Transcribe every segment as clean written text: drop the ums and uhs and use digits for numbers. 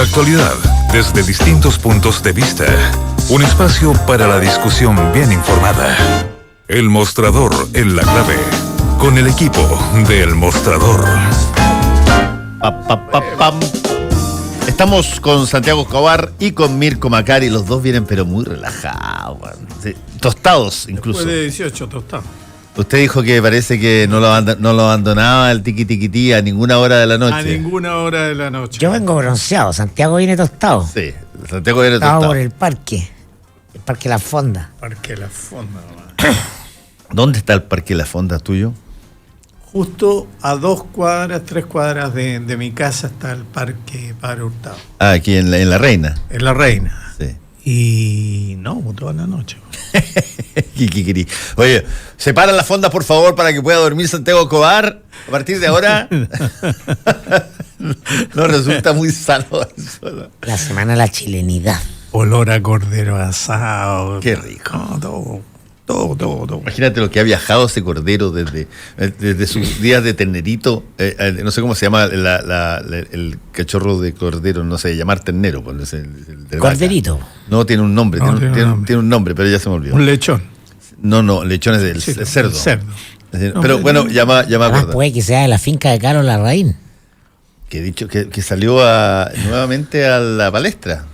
actualidad desde distintos puntos de vista. Un espacio para la discusión bien informada. El Mostrador en la clave. Con el equipo de El Mostrador. Estamos con Santiago Escobar y con Mirko Macari. Los dos vienen pero muy relajados, sí, tostados incluso. Después de 18 tostados. Usted dijo que parece que no lo abandonaba el tiqui-tiqui-tí a ninguna hora de la noche. A ninguna hora de la noche. Yo vengo bronceado, Santiago viene tostado. Sí, Santiago viene Estaba tostado. por el Parque Las Fondas. Parque La Fonda. ¿Dónde está el Parque La Fonda tuyo? Justo a 3 cuadras de mi casa está el Parque Padre Hurtado. Ah, aquí en La Reina. En La Reina. Sí. Y no, toda la noche. Oye, separa las fondas por favor para que pueda dormir Santiago Escobar a partir de ahora. No resulta muy sano eso. La semana de la chilenidad. Olor a cordero asado. Qué rico. No, todo. Imagínate lo que ha viajado ese cordero desde sus días de ternerito. No sé cómo se llama el cachorro de cordero, no sé, llamar ternero. Pues, el de Corderito. vaca. No, tiene un nombre, tiene un nombre, pero ya se me olvidó. Un lechón. No, lechón es el cerdo. El cerdo. Pero bueno, ya me Además acuerdo. puede que sea de la finca de Carlos Larraín. Que he dicho que salió nuevamente a la palestra.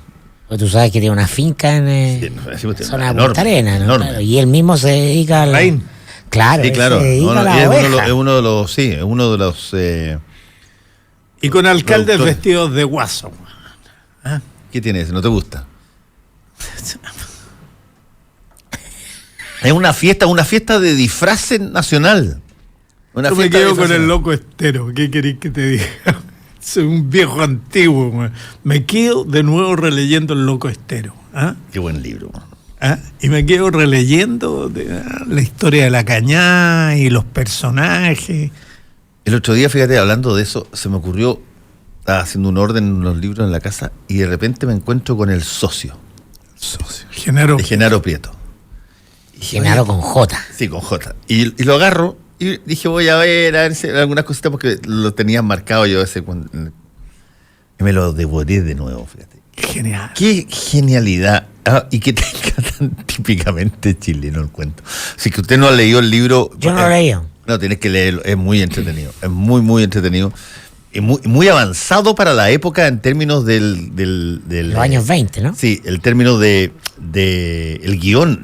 Porque tú sabes que tiene una finca en zona de Punta Arenas, ¿no? Claro, y él mismo se dedica al... Larraín. Claro, Sí, claro. se dedica a la es oveja. uno de los Y con alcaldes productores. vestidos de guaso. ¿Ah? ¿Qué tiene ese? ¿No te gusta? Es una fiesta de disfraces nacional. Yo me quedo con el loco estero. ¿Qué querés que te diga? Soy un viejo antiguo. Man. Me quedo de nuevo releyendo el loco estero. ¿Ah? Qué buen libro. ¿Ah? Y me quedo releyendo la historia de la cañá y los personajes. El otro día, fíjate, hablando de eso, se me ocurrió, estaba haciendo un orden en los libros en la casa y de repente me encuentro con el socio. Genaro. De Genaro Prieto. Genaro con J. Sí, con J. Y lo agarro y dije, voy a ver si algunas cositas porque lo tenía marcado yo ese cuando, y me lo devoré de nuevo, fíjate. Genial. Qué genialidad. Y que tenga tan típicamente chileno el cuento. Si que usted no ha leído el libro... Yo no lo he leído. No, tienes que leerlo. Es muy entretenido. Es muy, muy entretenido. Y muy avanzado para la época en términos del Los años 20, ¿no? Sí, el término de el guión,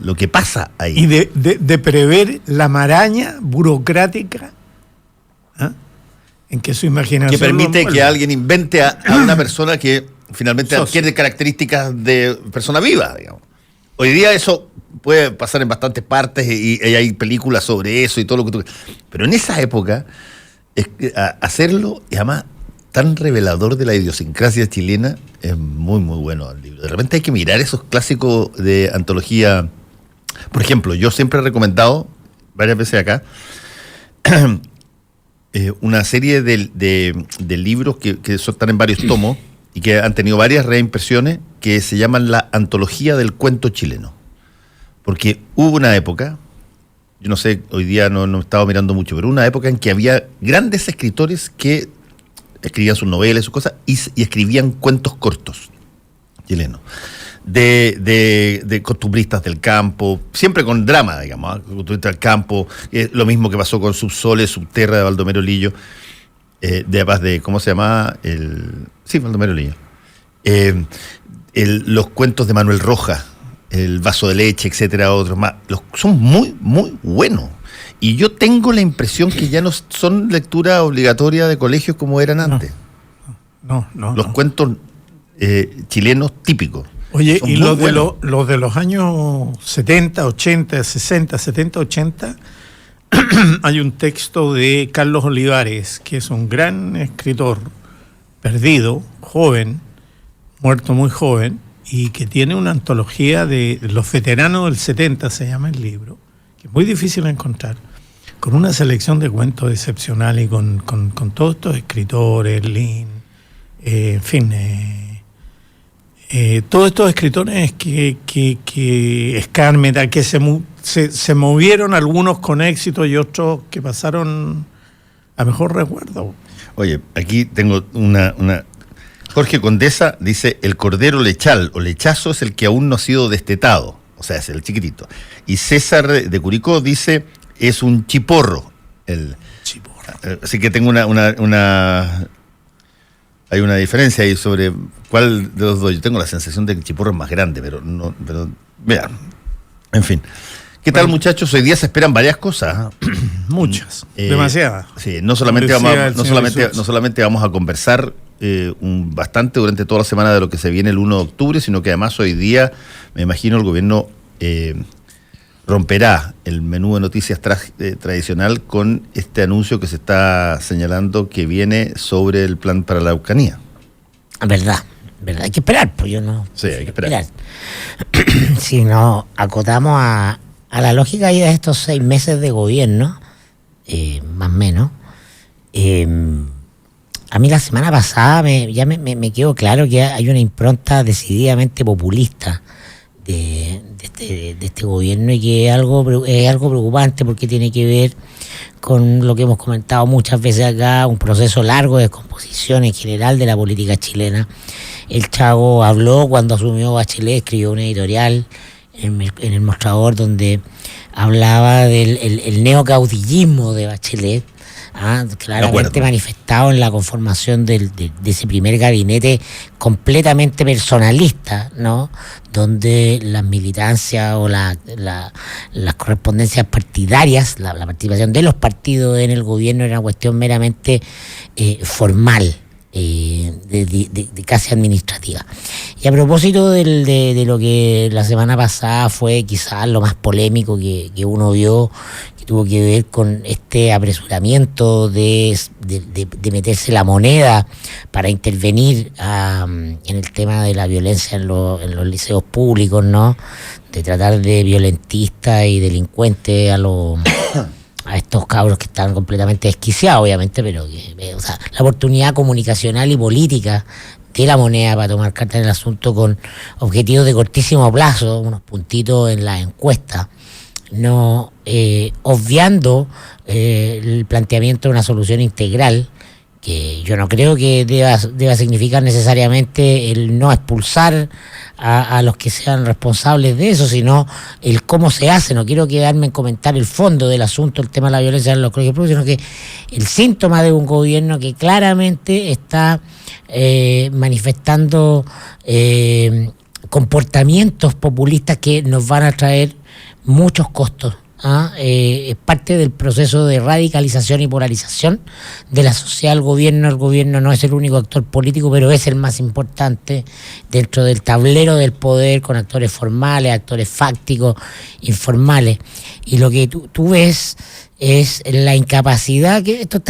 lo que pasa ahí. Y de prever la maraña burocrática, ¿ah? En que su imaginación Que permite lo que alguien invente a una persona que finalmente Socio. adquiere características de persona viva, digamos. Hoy día eso puede pasar en bastantes partes y hay películas sobre eso y todo lo que tú... Pero en esa época, hacerlo, y además tan revelador de la idiosincrasia chilena, es muy, muy bueno el libro. De repente hay que mirar esos clásicos de antología. Por ejemplo, yo siempre he recomendado, varias veces acá, una serie de libros que están en varios tomos y que han tenido varias reimpresiones que se llaman la antología del cuento chileno. Porque hubo una época, yo no sé, hoy día no he estado mirando mucho, pero una época en que había grandes escritores que escribían sus novelas, sus cosas, y escribían cuentos cortos chilenos. De costumbristas del campo, siempre con drama, digamos, costumbristas del campo, lo mismo que pasó con Subsoles, Subterra de Baldomero Lillo, además de, ¿cómo se llama? Baldomero Lillo. Los cuentos de Manuel Rojas, El vaso de leche, etcétera, otros más, son muy, muy buenos. Y yo tengo la impresión que ya no son lectura obligatoria de colegios como eran antes. No. Los cuentos chilenos típicos. Oye, son y muy los de los años 70, 80, 60, 70, 80, hay un texto de Carlos Olivares, que es un gran escritor, perdido, joven, muerto muy joven, y que tiene una antología de los veteranos del 70, se llama el libro, que es muy difícil de encontrar, con una selección de cuentos excepcional y con todos estos escritores, Lin, en fin... todos estos escritores que Escármeta, que se movieron, algunos con éxito y otros que pasaron a mejor recuerdo. Oye, aquí tengo una Jorge Condesa dice, el cordero lechal o lechazo es el que aún no ha sido destetado, o sea, es el chiquitito. Y César de Curicó dice, es un chiporro. El chiporro. Así que tengo hay una diferencia ahí sobre cuál de los dos. Yo tengo la sensación de que el chiporro es más grande, pero vean, en fin. ¿Qué tal, muchachos? Hoy día se esperan varias cosas. Muchas, demasiadas. Sí, no solamente vamos a conversar bastante durante toda la semana de lo que se viene el 1 de octubre, sino que además hoy día, me imagino, el gobierno romperá el menú de noticias tradicional con este anuncio que se está señalando que viene sobre el plan para la Araucanía. Verdad, hay que esperar, pues yo no. Sí, hay que esperar. Si nos acotamos a la lógica ya de estos 6 meses de gobierno, más o menos, a mí la semana pasada me quedó claro que hay una impronta decididamente populista de este gobierno, y que es algo preocupante, porque tiene que ver con lo que hemos comentado muchas veces acá, un proceso largo de descomposición en general de la política chilena. El Chavo habló cuando asumió Bachelet, escribió un editorial en el Mostrador donde hablaba del neocaudillismo de Bachelet, claramente manifestado en la conformación de ese primer gabinete completamente personalista, ¿no? Donde las militancias o las correspondencias partidarias, la participación de los partidos en el gobierno era una cuestión meramente formal, de casi administrativa. Y a propósito de lo que la semana pasada fue quizás lo más polémico que uno vio, que tuvo que ver con este apresuramiento de meterse la moneda para intervenir en el tema de la violencia en los liceos públicos, ¿no? De tratar de violentistas y delincuentes a estos cabros que están completamente desquiciados, obviamente, pero la oportunidad comunicacional y política de la moneda para tomar cartas en el asunto con objetivos de cortísimo plazo, unos puntitos en la encuesta, no obviando el planteamiento de una solución integral, que yo no creo que deba significar necesariamente el no expulsar a los que sean responsables de eso, sino el cómo se hace. No quiero quedarme en comentar el fondo del asunto, el tema de la violencia en los colegios públicos, sino que el síntoma de un gobierno que claramente está manifestando comportamientos populistas que nos van a traer muchos costos. Es parte del proceso de radicalización y polarización de la sociedad. El gobierno no es el único actor político, pero es el más importante dentro del tablero del poder, con actores formales, actores fácticos, informales. Y lo que tú ves es la incapacidad, que esto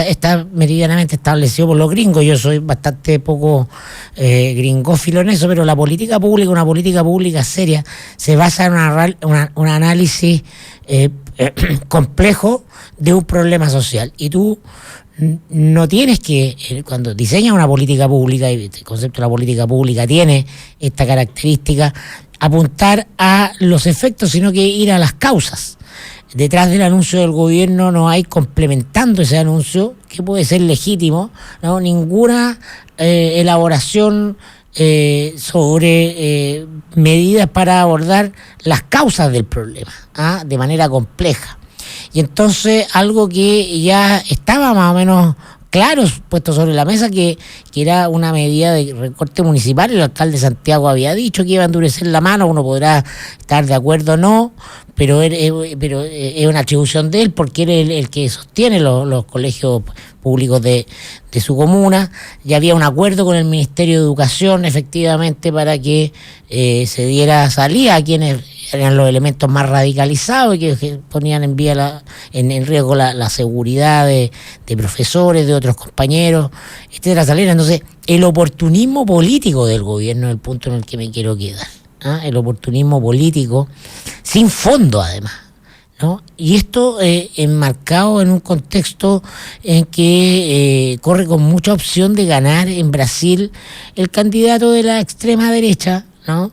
está meridianamente establecido por los gringos. Yo soy bastante poco gringófilo en eso, pero una política pública seria, se basa en un análisis complejo de un problema social. Y tú no tienes que, cuando diseñas una política pública, y el concepto de la política pública tiene esta característica, apuntar a los efectos, sino que ir a las causas. Detrás del anuncio del gobierno no hay, complementando ese anuncio, que puede ser legítimo, ¿no? Ninguna elaboración sobre medidas para abordar las causas del problema, de manera compleja. Y entonces algo que ya estaba más o menos claro, puesto sobre la mesa, que era una medida de recorte municipal. El alcalde de Santiago había dicho que iba a endurecer la mano. Uno podrá estar de acuerdo o no, pero es una atribución de él, porque él es el que sostiene los colegios públicos de su comuna. Ya había un acuerdo con el Ministerio de Educación, efectivamente, para que se diera salida a quienes eran los elementos más radicalizados y que ponían en riesgo la seguridad de profesores, de otros compañeros, etcétera, salida. Entonces, el oportunismo político del gobierno es el punto en el que me quiero quedar. El oportunismo político sin fondo, además, ¿no? Y esto enmarcado en un contexto en que corre con mucha opción de ganar en Brasil el candidato de la extrema derecha, ¿no?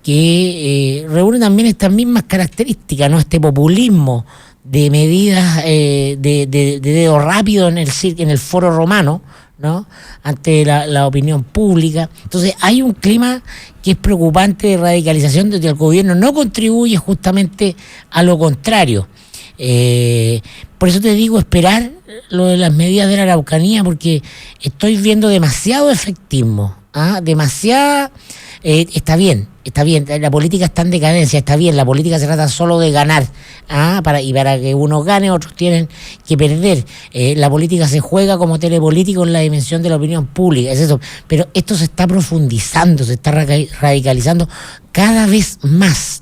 Que reúne también estas mismas características, ¿no? Este populismo de medidas de dedo rápido en el foro romano, ¿no? Ante la opinión pública. Entonces hay un clima que es preocupante de radicalización donde el gobierno no contribuye justamente a lo contrario. Por eso te digo, esperar lo de las medidas de la Araucanía, porque estoy viendo demasiado efectismo, demasiada... Está bien, la política está en decadencia, está bien, la política se trata solo de ganar, para que unos ganen, otros tienen que perder. La política se juega como telepolítico en la dimensión de la opinión pública, es eso, pero esto se está profundizando, se está radicalizando cada vez más.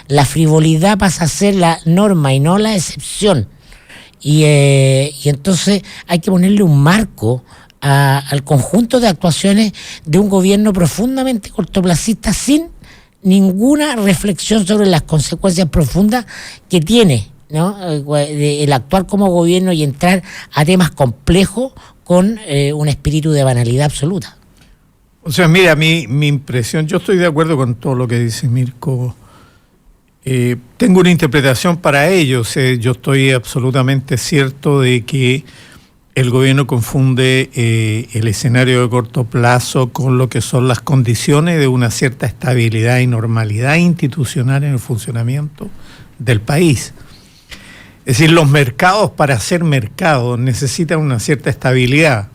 La frivolidad pasa a ser la norma y no la excepción, y entonces hay que ponerle un marco al conjunto de actuaciones de un gobierno profundamente cortoplacista sin ninguna reflexión sobre las consecuencias profundas que tiene, ¿no? El actuar como gobierno y entrar a temas complejos con un espíritu de banalidad absoluta. O sea, mira, mi impresión, yo estoy de acuerdo con todo lo que dice Mirko. Tengo una interpretación para ello. Yo estoy absolutamente cierto de que el gobierno confunde el escenario de corto plazo con lo que son las condiciones de una cierta estabilidad y normalidad institucional en el funcionamiento del país. Es decir, los mercados, para ser mercados, necesitan una cierta estabilidad,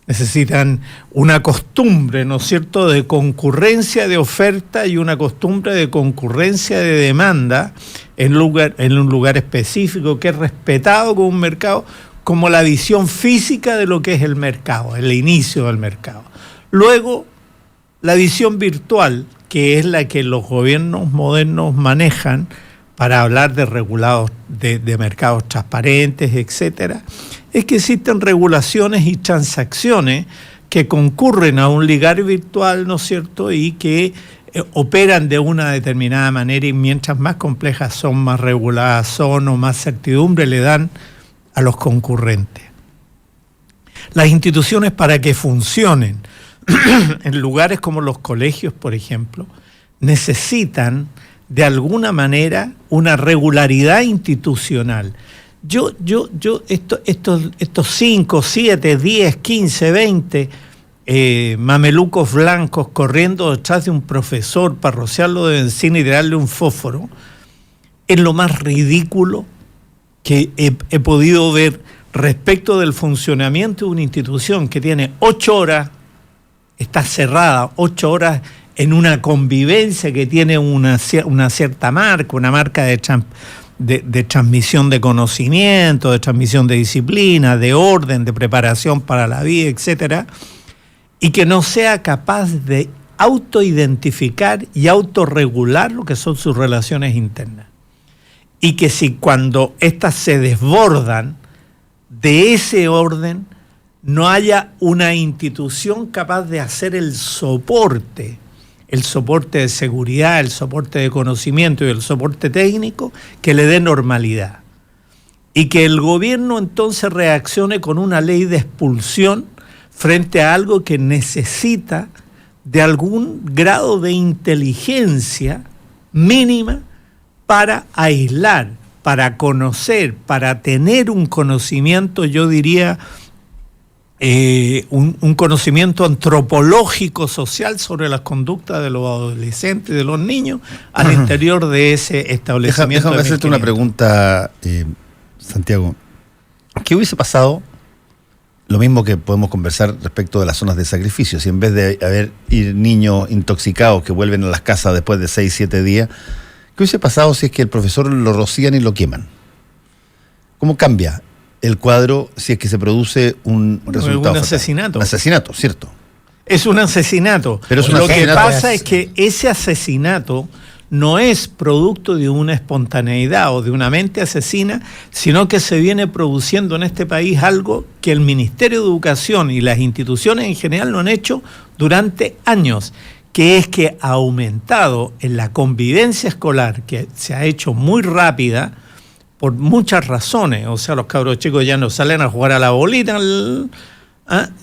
necesitan una costumbre, ¿no es cierto?, de concurrencia de oferta y una costumbre de concurrencia de demanda en un lugar específico que es respetado como un mercado, como la visión física de lo que es el mercado, el inicio del mercado. Luego, la visión virtual, que es la que los gobiernos modernos manejan para hablar de regulados, de mercados transparentes, etcétera, es que existen regulaciones y transacciones que concurren a un ligar virtual, ¿no es cierto?, y que operan de una determinada manera, y mientras más complejas son, más reguladas son o más certidumbre le dan a los concurrentes. Las instituciones, para que funcionen en lugares como los colegios, por ejemplo, necesitan de alguna manera una regularidad institucional. Estos 5, 7, 10, 15, 20 mamelucos blancos corriendo detrás de un profesor para rociarlo de benzina y tirarle un fósforo, es lo más ridículo que he podido ver respecto del funcionamiento de una institución que tiene 8 horas, está cerrada, 8 horas en una convivencia que tiene una cierta marca, una marca de transmisión de conocimiento, de transmisión de disciplina, de orden, de preparación para la vida, etcétera, y que no sea capaz de autoidentificar y autorregular lo que son sus relaciones internas. Y que si cuando éstas se desbordan de ese orden, no haya una institución capaz de hacer el soporte de seguridad, el soporte de conocimiento y el soporte técnico que le dé normalidad. Y que el gobierno entonces reaccione con una ley de expulsión frente a algo que necesita de algún grado de inteligencia mínima para aislar, para conocer, para tener un conocimiento, yo diría, un conocimiento antropológico, social sobre las conductas de los adolescentes y de los niños al interior de ese establecimiento. Déjame hacerte una pregunta, Santiago. ¿Qué hubiese pasado? Lo mismo que podemos conversar respecto de las zonas de sacrificio. Si en vez de ir niños intoxicados que vuelven a las casas después de 6, 7 días, ¿qué hubiese pasado si es que el profesor lo rocían y lo queman? ¿Cómo cambia el cuadro si es que se produce un resultado fatal? Asesinato. Un asesinato, ¿cierto? Es un asesinato. Pero es un asesinato. Lo que pasa es que ese asesinato no es producto de una espontaneidad o de una mente asesina, sino que se viene produciendo en este país algo que el Ministerio de Educación y las instituciones en general lo han hecho durante años, que es que ha aumentado en la convivencia escolar, que se ha hecho muy rápida por muchas razones. O sea, los cabros chicos ya no salen a jugar a la bolita,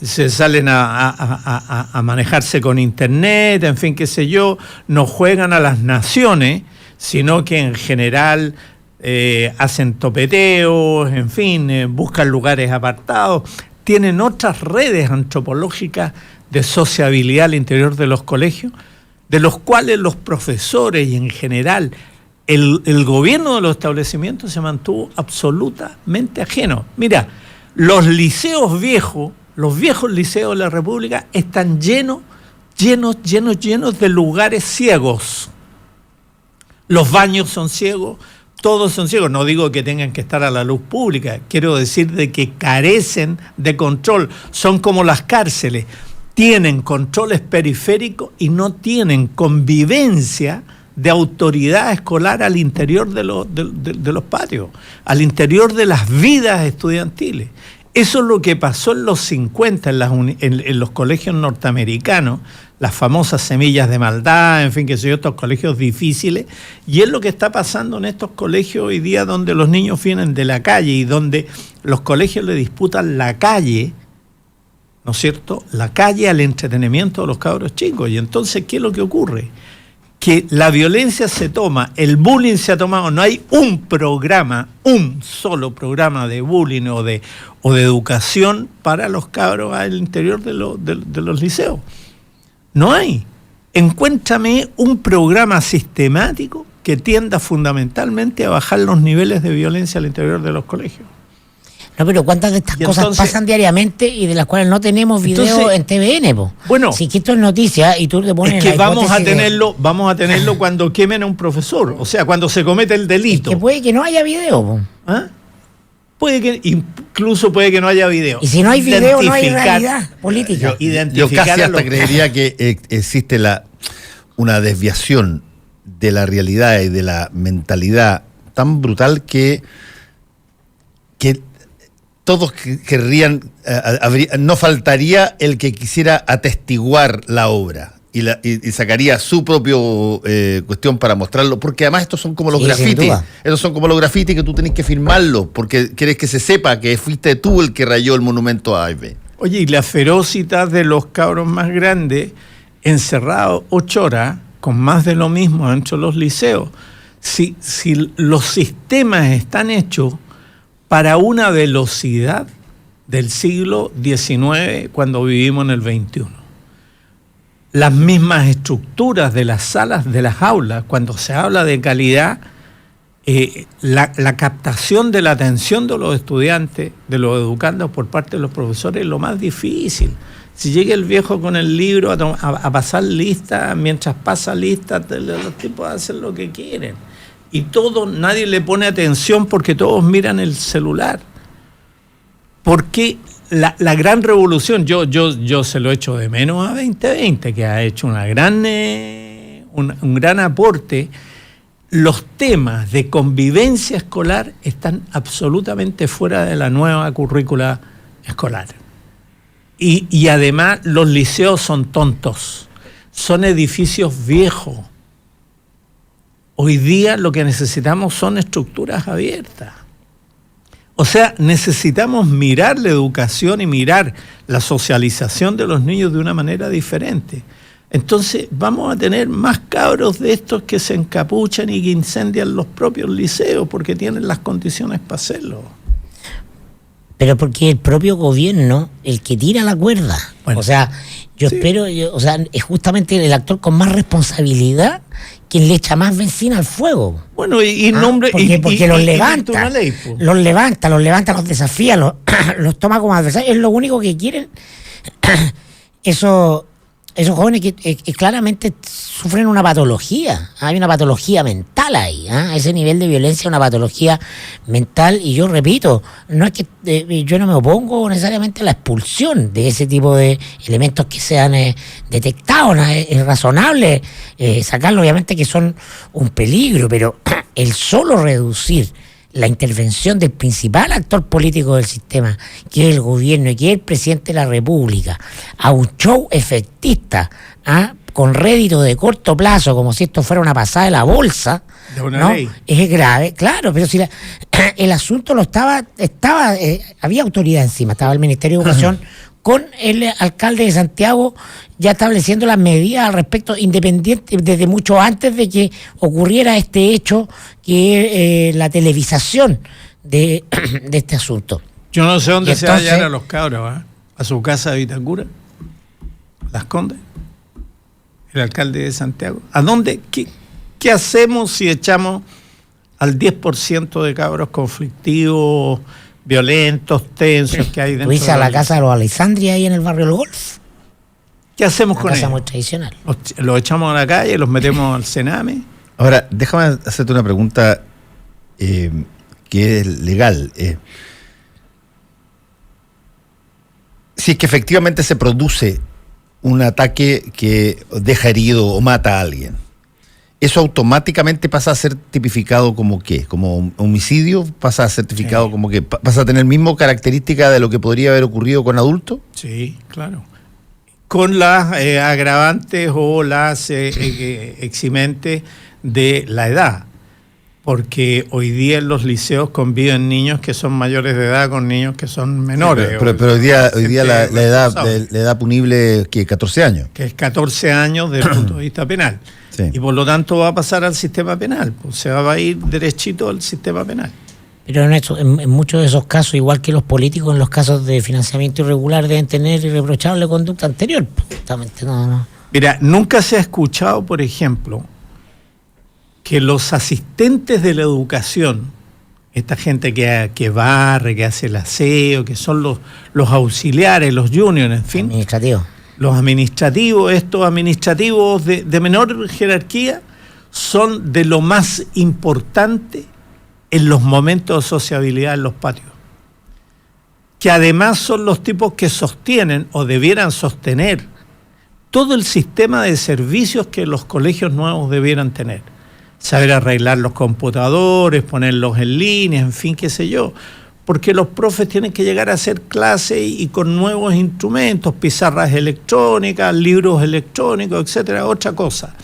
se salen a manejarse con internet, en fin, qué sé yo, no juegan a las naciones, sino que en general hacen topeteos, en fin, buscan lugares apartados. tienen otras redes antropológicas de sociabilidad al interior de los colegios, de los cuales los profesores y en general el gobierno de los establecimientos se mantuvo absolutamente ajeno. Mira, los liceos viejos, los viejos liceos de la República están llenos de lugares ciegos. Los baños son ciegos, todos son ciegos. No digo que tengan que estar a la luz pública, quiero decir de que carecen de control. Son como las cárceles, tienen controles periféricos y no tienen convivencia de autoridad escolar al interior de los patios, al interior de las vidas estudiantiles. Eso es lo que pasó en los 50 en los colegios norteamericanos, las famosas semillas de maldad, en fin, que sé yo, estos colegios difíciles, y es lo que está pasando en estos colegios hoy día, donde los niños vienen de la calle y donde los colegios le disputan la calle, ¿no es cierto?, la calle al entretenimiento de los cabros chicos. Y entonces, ¿qué es lo que ocurre? Que la violencia se toma, el bullying se ha tomado, no hay un solo programa de bullying o de educación para los cabros al interior de los liceos. No hay. Encuéntrame un programa sistemático que tienda fundamentalmente a bajar los niveles de violencia al interior de los colegios. No, pero ¿cuántas de estas cosas pasan diariamente y de las cuales no tenemos video en TVN, po? Bueno, si que esto es noticia y tú le pones... Es que vamos a tenerlo cuando quemen a un profesor, o sea, cuando se comete el delito. Es que puede que no haya video, po. ¿Ah? Incluso puede que no haya video. Y si no hay video, no hay realidad política. Yo casi hasta creería que existe una desviación de la realidad y de la mentalidad tan brutal que todos querrían, no faltaría el que quisiera atestiguar la obra y sacaría su propio cuestión para mostrarlo, porque además estos son como los grafitis, estos son como los grafitis que tú tenés que firmarlo, porque querés que se sepa que fuiste tú el que rayó el monumento a A.B. Oye, y la ferocidad de los cabros más grandes, encerrados 8 horas, con más de lo mismo dentro de los liceos, si los sistemas están hechos para una velocidad del siglo XIX cuando vivimos en el XXI. Las mismas estructuras de las salas, de las aulas, cuando se habla de calidad, la captación de la atención de los estudiantes, de los educandos por parte de los profesores es lo más difícil. Si llega el viejo con el libro a pasar lista, mientras pasa lista, los tipos hacen lo que quieren. Y nadie le pone atención porque todos miran el celular. Porque la gran revolución, yo se lo echo de menos a 2020, que ha hecho un gran aporte. Los temas de convivencia escolar están absolutamente fuera de la nueva currícula escolar. Y además los liceos son tontos, son edificios viejos. Hoy día lo que necesitamos son estructuras abiertas. O sea, necesitamos mirar la educación y mirar la socialización de los niños de una manera diferente. Entonces vamos a tener más cabros de estos que se encapuchan y que incendian los propios liceos porque tienen las condiciones para hacerlo. Pero porque el propio gobierno, el que tira la cuerda. Bueno, o sea, yo espero, es justamente el actor con más responsabilidad quien le echa más benzina al fuego. Bueno, porque los levanta, los desafía, los toma como adversarios. Es lo único que quieren esos jóvenes que claramente sufren una patología. Hay una patología mental ahí, a ese nivel de violencia, una patología mental. Y yo repito, no es que yo no me opongo necesariamente a la expulsión de ese tipo de elementos que sean detectados, ¿no? Es razonable sacarlo, obviamente que son un peligro, pero el solo reducir la intervención del principal actor político del sistema, que es el gobierno y que es el presidente de la República, a un show efectista, con rédito de corto plazo, como si esto fuera una pasada de la bolsa, de una ley. Es grave, claro, pero si el asunto había autoridad encima, estaba el Ministerio de Educación con el alcalde de Santiago ya estableciendo las medidas al respecto, independiente desde mucho antes de que ocurriera este hecho, que es la televisación de este asunto. Yo no sé dónde Y se va a entonces- hallar a los cabros, ¿ah? A su casa de Vitacura, Las Condes, el alcalde de Santiago. ¿A dónde? ¿Qué hacemos si echamos al 10% de cabros conflictivos, violentos, tensos que hay dentro Tú dices a la de casa de los Alessandria ahí en el barrio del Golf. ¿Qué hacemos Una con casa ellos? muy tradicional. ¿Los echamos a la calle, los metemos al Sename? Ahora, déjame hacerte una pregunta que es legal. Si es que efectivamente se produce un ataque que deja herido o mata a alguien, ¿eso automáticamente pasa a ser tipificado como qué? ¿Como homicidio? ¿Pasa a ser tipificado Sí. como que pasa a tener mismo característica de lo que podría haber ocurrido con adultos? Sí, claro. Con las agravantes o las eximentes de la edad. Porque hoy día en los liceos conviven niños que son mayores de edad con niños que son menores. Pero hoy día la Gente edad responsable. la edad punible es que 14 años. Que es 14 años desde el punto de vista penal. Sí. Y por lo tanto va a pasar al sistema penal. Pues se va a ir derechito al sistema penal. Pero en muchos de esos casos, igual que los políticos, en los casos de financiamiento irregular, deben tener irreprochable conducta anterior. Justamente, no. Mira, nunca se ha escuchado, por ejemplo, que los asistentes de la educación, esta gente que barre, que hace el aseo, que son los auxiliares, los juniors, en fin, Administrativo. los administrativos, estos administrativos de menor jerarquía, son de lo más importante en los momentos de sociabilidad en los patios. Que además son los tipos que sostienen o debieran sostener todo el sistema de servicios que los colegios nuevos debieran tener. Saber arreglar los computadores, ponerlos en línea, en fin, qué sé yo. Porque los profes tienen que llegar a hacer clases y con nuevos instrumentos, pizarras electrónicas, libros electrónicos, etcétera, otra cosa.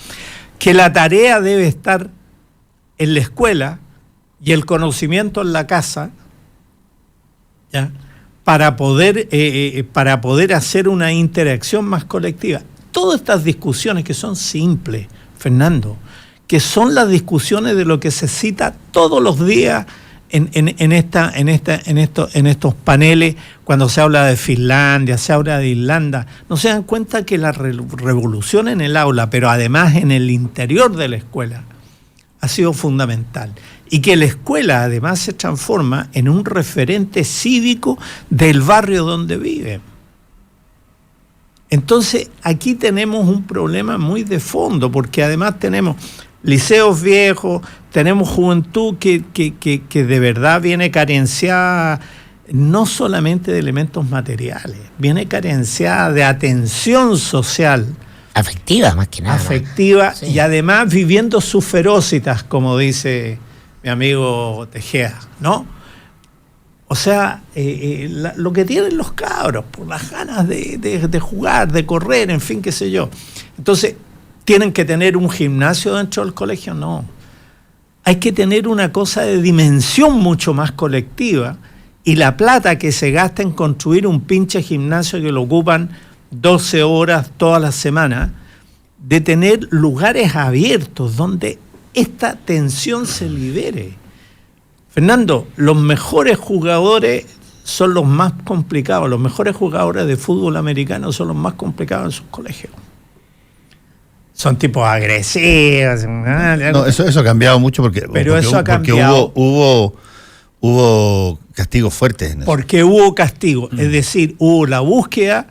Que la tarea debe estar en la escuela y el conocimiento en la casa, ¿ya? Para poder hacer una interacción más colectiva. Todas estas discusiones que son simples, Fernando, que son las discusiones de lo que se cita todos los días en estos paneles, cuando se habla de Finlandia, se habla de Irlanda, no se dan cuenta que la revolución en el aula, pero además en el interior de la escuela, ha sido fundamental. Y que la escuela además se transforma en un referente cívico del barrio donde viven. Entonces, aquí tenemos un problema muy de fondo, porque además tenemos liceos viejos, tenemos juventud que de verdad viene carenciada no solamente de elementos materiales, viene carenciada de atención social, Afectiva, más que nada. afectiva, Sí. y además viviendo sus ferocitas, como dice mi amigo Tejeda, ¿no? O sea, lo que tienen los cabros, por las ganas de jugar, de correr, en fin, qué sé yo. Entonces, ¿tienen que tener un gimnasio dentro del colegio? No. Hay que tener una cosa de dimensión mucho más colectiva, y la plata que se gasta en construir un pinche gimnasio que lo ocupan 12 horas todas las semanas, de tener lugares abiertos donde esta tensión se libere. Fernando, los mejores jugadores son los más complicados, los mejores jugadores de fútbol americano son los más complicados en sus colegios. Son tipos agresivos. No, eso ha cambiado mucho porque eso ha cambiado. Hubo castigos fuertes en eso. Porque hubo castigo, es decir, hubo la búsqueda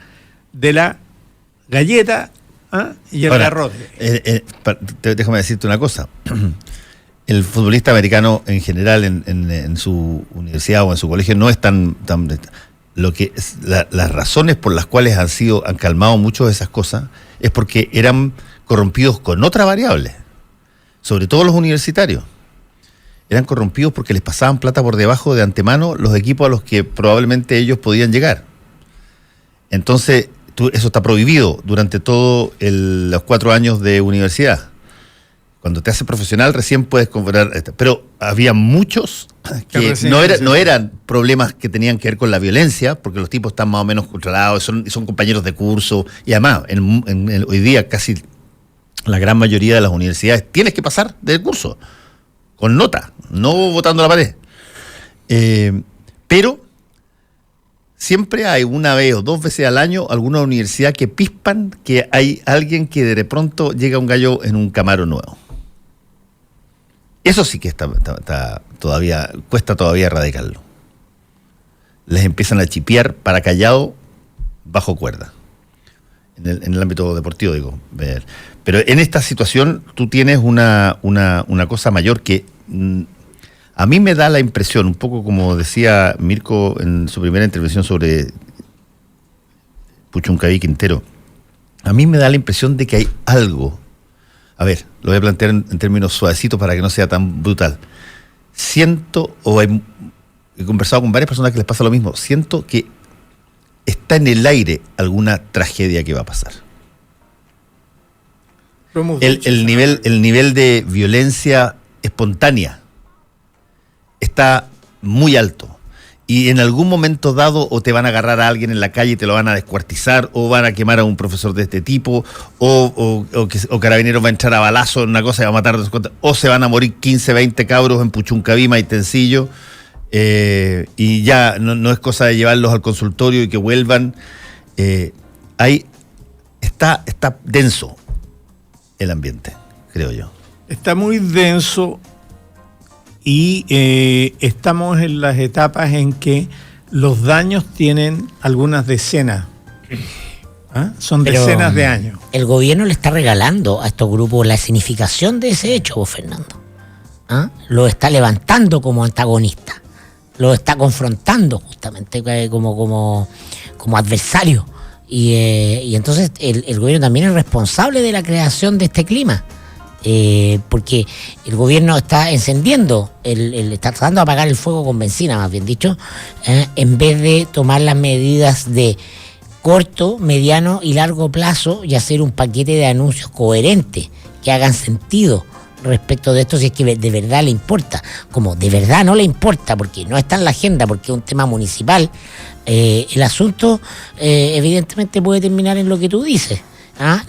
de la galleta y el Ahora, garrote. Déjame decirte una cosa. El futbolista americano en general en su universidad o en su colegio no es tan lo que las razones por las cuales han calmado mucho esas cosas es porque eran corrompidos con otra variable, sobre todo los universitarios. Eran corrompidos porque les pasaban plata por debajo de antemano los equipos a los que probablemente ellos podían llegar. Entonces, eso está prohibido durante todos los 4 años de universidad. Cuando te haces profesional recién puedes comprar. Pero había muchos que no eran problemas que tenían que ver con la violencia, porque los tipos están más o menos controlados, son compañeros de curso, y además hoy día casi la gran mayoría de las universidades tienes que pasar del curso con nota, no botando la pared. Pero siempre hay una vez o 2 veces al año alguna universidad que pispan que hay alguien que de pronto llega un gallo en un Camaro nuevo. Eso sí que está todavía, cuesta todavía erradicarlo. Les empiezan a chipear para callado bajo cuerda. En el ámbito deportivo, digo. Pero en esta situación tú tienes una cosa mayor que a mí me da la impresión, un poco como decía Mirko en su primera intervención sobre Puchuncaví Quintero, a mí me da la impresión de que hay algo. A ver, lo voy a plantear en términos suavecitos para que no sea tan brutal. He conversado con varias personas que les pasa lo mismo, siento que está en el aire alguna tragedia que va a pasar. El nivel de violencia espontánea está muy alto. Y en algún momento dado o te van a agarrar a alguien en la calle y te lo van a descuartizar, o van a quemar a un profesor de este tipo, o Carabineros va a entrar a balazo en una cosa y va a matar, o se van a morir 15, 20 cabros en Puchuncaví, Maitencillo, y ya no es cosa de llevarlos al consultorio y que vuelvan. Ahí está denso el ambiente, creo yo. Está muy denso. Y estamos en las etapas en que los daños tienen algunas decenas. Son decenas de años. El gobierno le está regalando a estos grupos la significación de ese hecho, Fernando. Lo está levantando como antagonista. Lo está confrontando justamente como adversario. Y entonces el gobierno también es responsable de la creación de este clima. Porque el gobierno está encendiendo, está tratando de apagar el fuego con benzina, más bien dicho, en vez de tomar las medidas de corto, mediano y largo plazo y hacer un paquete de anuncios coherentes que hagan sentido respecto de esto, si es que de verdad le importa. Como de verdad no le importa, porque no está en la agenda, porque es un tema municipal, el asunto evidentemente puede terminar en lo que tú dices.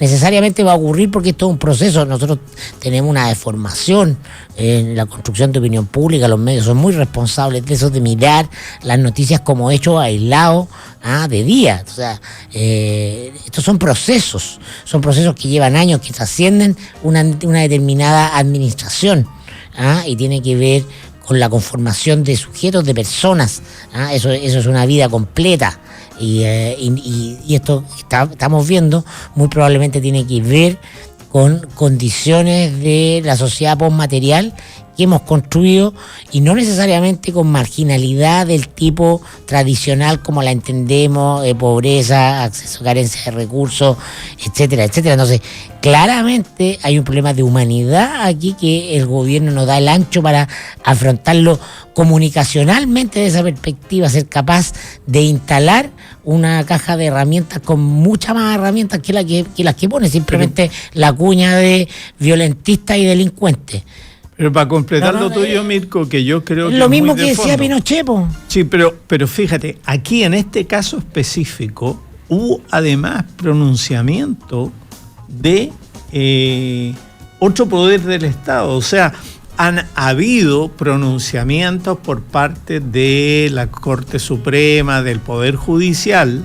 Necesariamente va a ocurrir porque esto es un proceso. Nosotros tenemos una deformación en la construcción de opinión pública. Los medios son muy responsables de eso, de mirar las noticias como hechos aislados de día. O sea, estos son procesos que llevan años, que trascienden una determinada administración, y tiene que ver con la conformación de sujetos, de personas. Eso es una vida completa. Y esto estamos viendo muy probablemente tiene que ver con condiciones de la sociedad postmaterial que hemos construido, y no necesariamente con marginalidad del tipo tradicional como la entendemos, pobreza, acceso a carencia de recursos, etcétera, etcétera. Entonces, claramente hay un problema de humanidad aquí que el gobierno no da el ancho para afrontarlo comunicacionalmente desde esa perspectiva, ser capaz de instalar una caja de herramientas con muchas más herramientas que las que pone simplemente la cuña de violentista y delincuente. Pero para completar lo tuyo, Mirko, que yo creo que lo es mismo muy que de decía fondo. Pinochet, po. Sí, pero fíjate, aquí en este caso específico hubo además pronunciamiento de otro poder del Estado. O sea, han habido pronunciamientos por parte de la Corte Suprema, del Poder Judicial,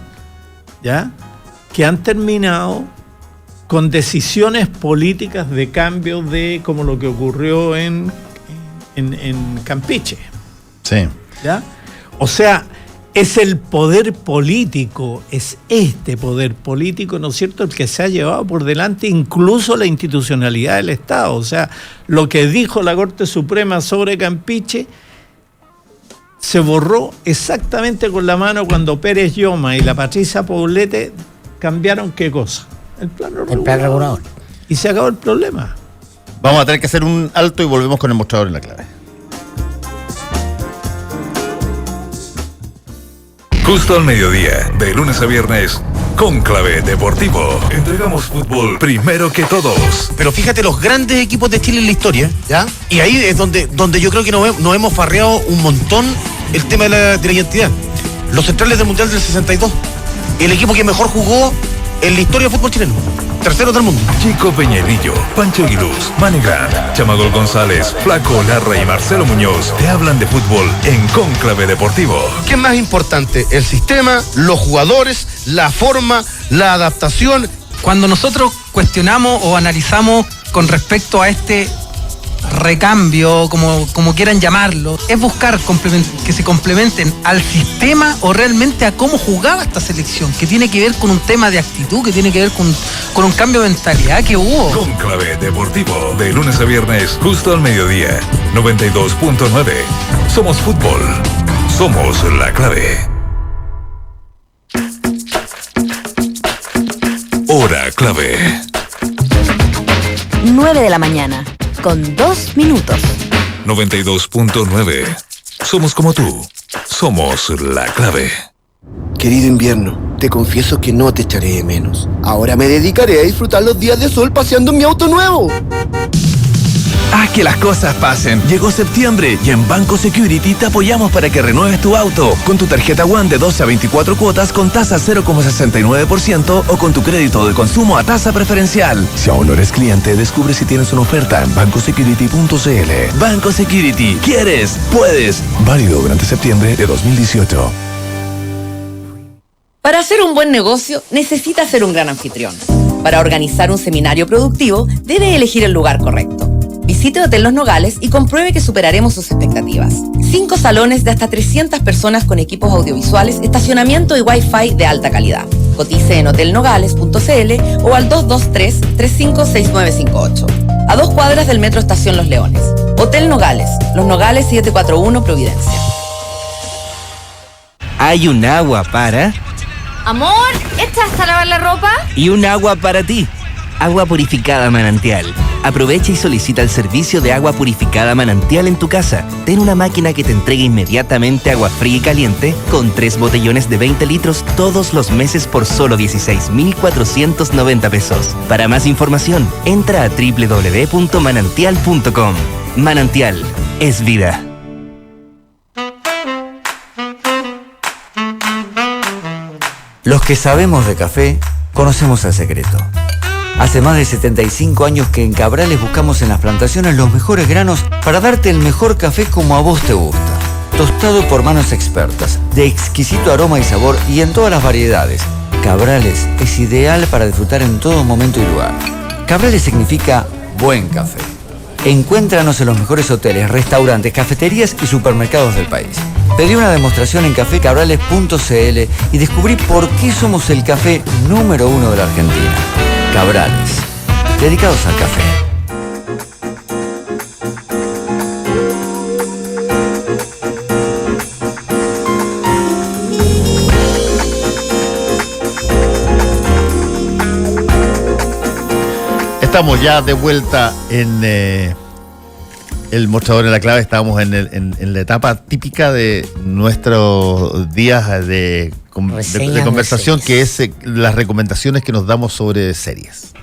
¿ya?, que han terminado con decisiones políticas de cambio, de como lo que ocurrió en Campeche. Sí. ¿Ya? O sea, es el poder político, es este poder político, ¿no es cierto?, el que se ha llevado por delante incluso la institucionalidad del Estado. O sea, lo que dijo la Corte Suprema sobre Campeche se borró exactamente con la mano cuando Pérez Lloma y la Patricia Poblete cambiaron ¿qué cosa? El plan regulador. Y se acabó el problema. Vamos a tener que hacer un alto y volvemos con el mostrador en la clave. Justo al mediodía, de lunes a viernes, Cónclave Deportivo. Entregamos fútbol primero que todos. Pero fíjate los grandes equipos de Chile en la historia, ¿ya? Y ahí es donde yo creo que nos hemos farreado un montón el tema de la identidad. Los centrales del Mundial del 62. El equipo que mejor jugó en la historia del fútbol chileno. terceros del mundo. Chico Peñalillo, Pancho Aguiluz, Manny Grant, Chamagol González, Flaco Larra y Marcelo Muñoz te hablan de fútbol en Cónclave Deportivo. ¿Qué es más importante? El sistema, los jugadores, la forma, la adaptación. Cuando nosotros cuestionamos o analizamos con respecto a este recambio, como quieran llamarlo, es buscar que se complementen al sistema o realmente a cómo jugaba esta selección, que tiene que ver con un tema de actitud, que tiene que ver con un cambio de mentalidad que hubo. Cónclave Deportivo, de lunes a viernes, justo al mediodía, 92.9. Somos fútbol, somos la clave. Hora clave. 9 de la mañana, con 2 minutos. 92.9. Somos como tú. Somos la clave. Querido invierno, te confieso que no te echaré de menos. Ahora me dedicaré a disfrutar los días de sol paseando en mi auto nuevo. Haz que las cosas pasen. Llegó septiembre y en Banco Security te apoyamos para que renueves tu auto. Con tu tarjeta One de 12 a 24 cuotas con tasa 0,69% o con tu crédito de consumo a tasa preferencial. Si aún no eres cliente, descubre si tienes una oferta en bancosecurity.cl. Banco Security. ¿Quieres? Puedes. Válido durante septiembre de 2018. Para hacer un buen negocio, necesita ser un gran anfitrión. Para organizar un seminario productivo, debe elegir el lugar correcto. Visite Hotel Los Nogales y compruebe que superaremos sus expectativas. 5 salones de hasta 300 personas con equipos audiovisuales, estacionamiento y Wi-Fi de alta calidad. Cotice en hotelnogales.cl o al 223-356958. A 2 cuadras del Metro Estación Los Leones. Hotel Nogales, Los Nogales 741 Providencia. Hay un agua para... Amor, ¿echaste a lavar la ropa? Y un agua para ti. Agua purificada Manantial. Aprovecha y solicita el servicio de agua purificada Manantial en tu casa. Ten una máquina que te entregue inmediatamente agua fría y caliente con 3 botellones de 20 litros todos los meses por solo 16,490 pesos. Para más información, entra a www.manantial.com. Manantial es vida. Los que sabemos de café, conocemos el secreto. Hace más de 75 años que en Cabrales buscamos en las plantaciones los mejores granos para darte el mejor café como a vos te gusta. Tostado por manos expertas, de exquisito aroma y sabor y en todas las variedades. Cabrales es ideal para disfrutar en todo momento y lugar. Cabrales significa buen café. Encuéntranos en los mejores hoteles, restaurantes, cafeterías y supermercados del país. Pedí una demostración en cafecabrales.cl y descubrí por qué somos el café número 1 de la Argentina. Cabrales, dedicados al café. Estamos ya de vuelta en el mostrador en la clave. Estamos en la etapa típica de nuestros días de conversación, que es las recomendaciones que nos damos sobre series.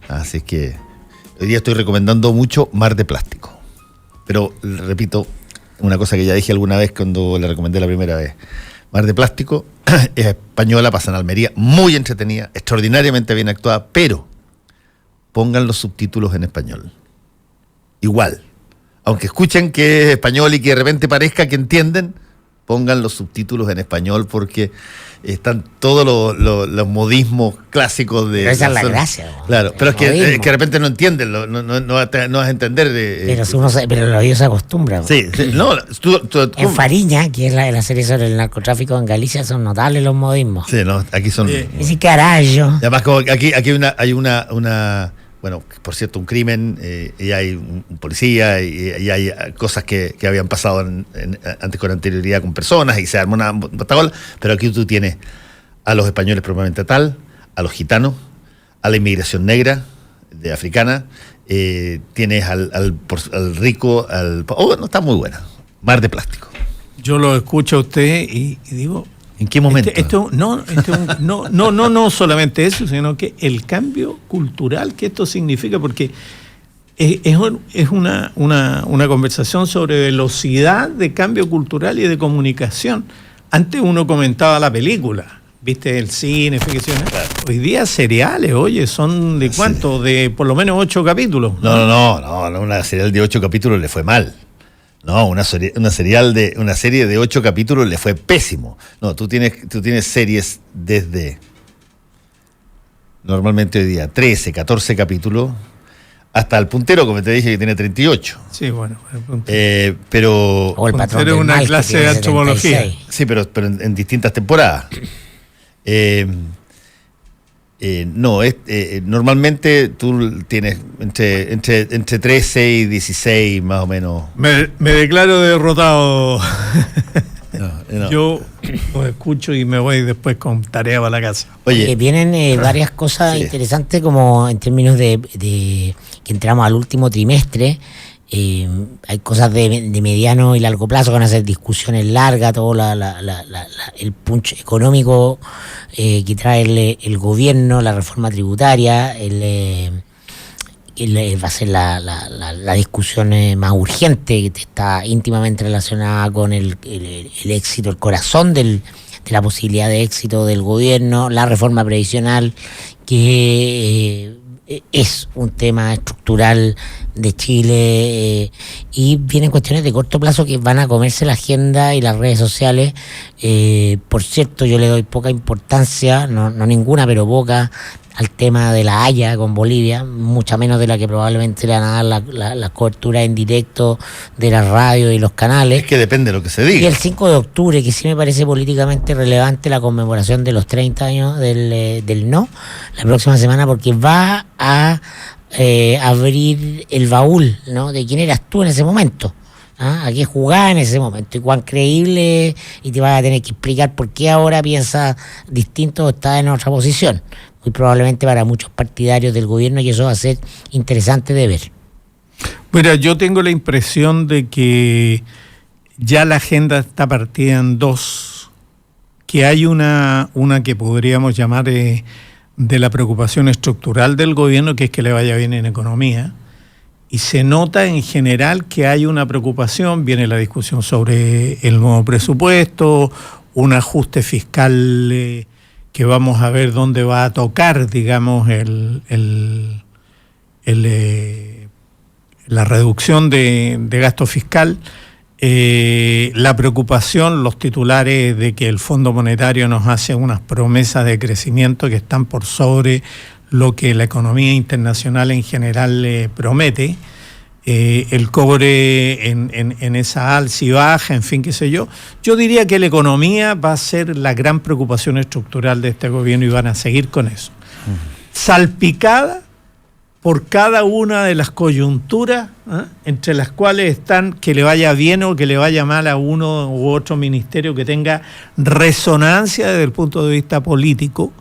Así que hoy día estoy recomendando mucho Mar de Plástico. Pero repito, una cosa que ya dije alguna vez cuando la recomendé la primera vez. Mar de Plástico es española, pasa en Almería, muy entretenida, extraordinariamente bien actuada, pero pongan los subtítulos en español. Igual. Aunque escuchen que es español y que de repente parezca que entienden, pongan los subtítulos en español porque están todos los modismos clásicos de... Pero esa es la gracia. Claro, pero es que de repente no entienden, no vas a entender. Pero los ellos se acostumbran. Sí, no. En Fariña, que es la serie sobre el narcotráfico en Galicia, son notables los modismos. Sí, no, aquí son... Ese carajo. Además, como aquí hay una bueno, por cierto, un crimen, y hay un policía, y hay cosas que habían pasado antes con anterioridad con personas, y se armó una batagola, pero aquí tú tienes a los españoles propiamente tal, a los gitanos, a la inmigración negra, de africana, tienes al rico, no, está muy buena. Mar de Plástico. Yo lo escucho a usted y digo... ¿En qué momento? No solamente eso, sino que el cambio cultural que esto significa, porque es una conversación sobre velocidad de cambio cultural y de comunicación. Antes uno comentaba la película, viste el cine, ficción. Hoy día seriales, oye, son de cuánto, de por lo menos 8 capítulos. No, una serial de 8 capítulos le fue mal. No, una serie de 8 capítulos le fue pésimo. No, tú tienes series desde normalmente hoy día 13, 14 capítulos hasta el puntero, como te dije, que tiene 38. Sí, bueno, el puntero. Pero o el patrón es una clase de antropología. Sí, pero en distintas temporadas. Normalmente tú tienes entre 13 y 16 más o menos. Me declaro derrotado. No. Yo los escucho y me voy después con tarea para la casa. Oye, vienen varias cosas interesantes, como en términos de que entramos al último trimestre. Hay cosas de mediano y largo plazo que van a ser discusiones largas, todo el punch económico que trae el gobierno, la reforma tributaria, va a ser la discusión más urgente, que está íntimamente relacionada con el éxito, el corazón de la posibilidad de éxito del gobierno, la reforma previsional, que es un tema estructural de Chile, y vienen cuestiones de corto plazo que van a comerse la agenda y las redes sociales. Por cierto, yo le doy poca importancia, no ninguna, pero poca, al tema de la Haya con Bolivia, mucha menos de la que probablemente le van a dar la cobertura en directo de la radio y los canales. Es que depende de lo que se diga. Y el 5 de octubre, que sí me parece políticamente relevante, la conmemoración de los 30 años del no, la próxima semana, porque va a abrir el baúl, ¿no?, de quién eras tú en ese momento. ¿A qué jugaba en ese momento? Y cuán creíble, y te vas a tener que explicar por qué ahora piensas distinto o estás en otra posición. Muy probablemente para muchos partidarios del gobierno, y eso va a ser interesante de ver. Mira, yo tengo la impresión de que ya la agenda está partida en dos, que hay una que podríamos llamar de la preocupación estructural del gobierno, que es que le vaya bien en economía, y se nota en general que hay una preocupación. Viene la discusión sobre el nuevo presupuesto, un ajuste fiscal que vamos a ver dónde va a tocar, digamos, la reducción de gasto fiscal, la preocupación, los titulares de que el Fondo Monetario nos hace unas promesas de crecimiento que están por sobre lo que la economía internacional en general promete, el cobre en esa alza y baja, en fin, qué sé yo. Yo diría que la economía va a ser la gran preocupación estructural de este gobierno, y van a seguir con eso. Salpicada por cada una de las coyunturas, entre las cuales están que le vaya bien o que le vaya mal a uno u otro ministerio que tenga resonancia desde el punto de vista político.